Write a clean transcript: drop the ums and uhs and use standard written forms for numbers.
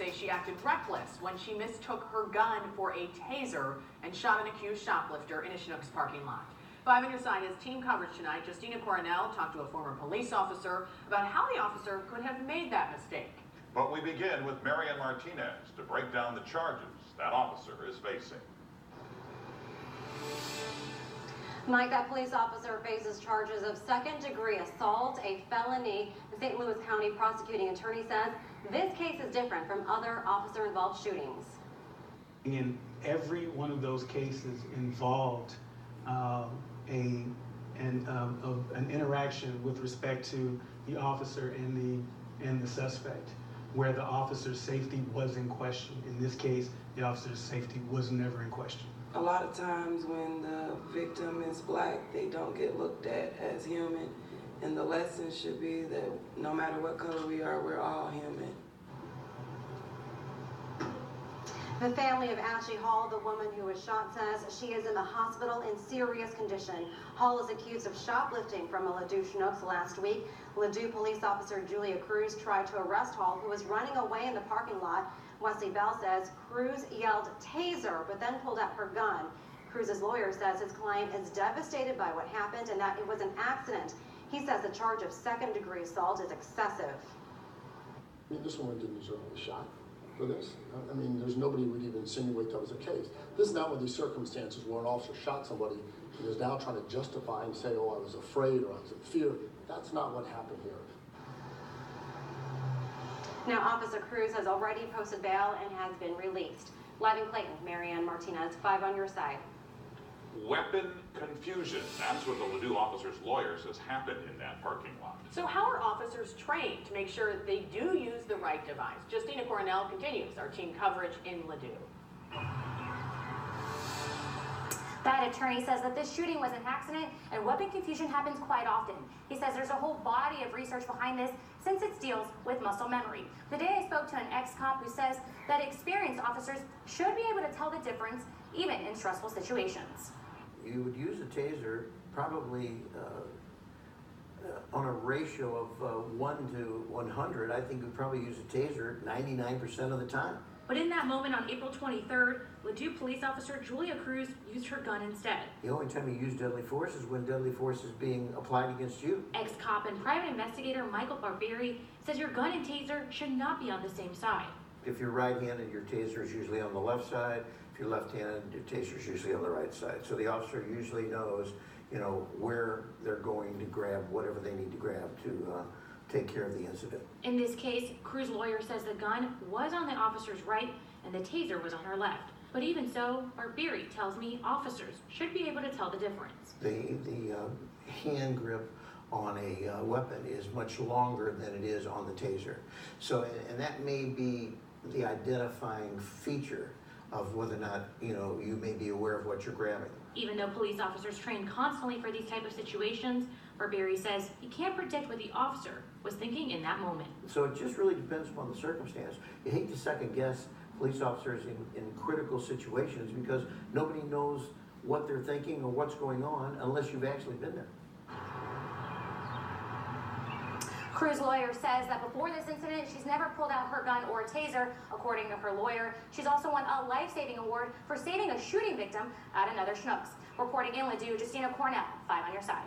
say she acted reckless when she mistook her gun for a taser and shot an accused shoplifter in a Schnucks parking lot. 5 on your side is team coverage tonight. Justina Coronel talked to a former police officer about how the officer could have made that mistake. But we begin with Marian Martinez to break down the charges that officer is facing. Mike, that police officer faces charges of second-degree assault, a felony. The St. Louis County prosecuting attorney says this case is different from other officer-involved shootings. In every one of those cases involved an interaction with respect to the officer and the suspect, where the officer's safety was in question. In this case, the officer's safety was never in question. A lot of times when the victim is black, they don't get looked at as human, and the lesson should be that no matter what color we are, we're all human. The family of Ashley Hall, the woman who was shot, says she is in the hospital in serious condition. Hall is accused of shoplifting from a Ladue Schnucks last week. Ladue police officer Julia Cruz tried to arrest Hall, who was running away in the parking lot. Wesley Bell says Cruz yelled taser, but then pulled out her gun. Cruz's lawyer says his client is devastated by what happened and that it was an accident. He says the charge of second-degree assault is excessive. I mean, this woman didn't deserve a shot for this. I mean, there's nobody would even insinuate that was the case. This is not one of these circumstances where an officer shot somebody and is now trying to justify and say, oh, I was afraid or I was in fear. That's not what happened here. Now, Officer Cruz has already posted bail and has been released. Live in Clayton, Marianne Martinez, 5 on your side. Weapon confusion. That's what the Ladue officer's lawyer says happened in that parking lot. So how are officers trained to make sure that they do use the right device? Justina Coronel continues our team coverage in Ladue. That attorney says that this shooting was an accident and weapon confusion happens quite often. He says there's a whole body of research behind this since it deals with muscle memory. Today I spoke to an ex-cop who says that experienced officers should be able to tell the difference even in stressful situations. You would use a taser probably on a ratio of 1 to 100. I think you'd probably use a taser 99% of the time. But in that moment on April 23rd, Ladue police officer Julia Cruz used her gun instead. The only time you use deadly force is when deadly force is being applied against you. Ex-cop and private investigator Michael Barbieri says your gun and taser should not be on the same side. If you're right-handed, your taser is usually on the left side. If you're left-handed, your taser is usually on the right side. So the officer usually knows, where they're going to grab whatever they need to grab to take care of the incident. In this case, Cruz lawyer says the gun was on the officer's right and the taser was on her left. But even so, Barbieri tells me officers should be able to tell the difference. The hand grip on a weapon is much longer than it is on the taser. So, and that may be the identifying feature of whether or not, you may be aware of what you're grabbing. Even though police officers train constantly for these type of situations, Barbieri says he can't predict what the officer was thinking in that moment. So it just really depends upon the circumstance. You hate to second guess police officers in critical situations because nobody knows what they're thinking or what's going on unless you've actually been there. Cruz lawyer says that before this incident, she's never pulled out her gun or a taser. According to her lawyer, she's also won a life-saving award for saving a shooting victim at another Schnucks. Reporting in Ladue, Justina Coronel, 5 on your side.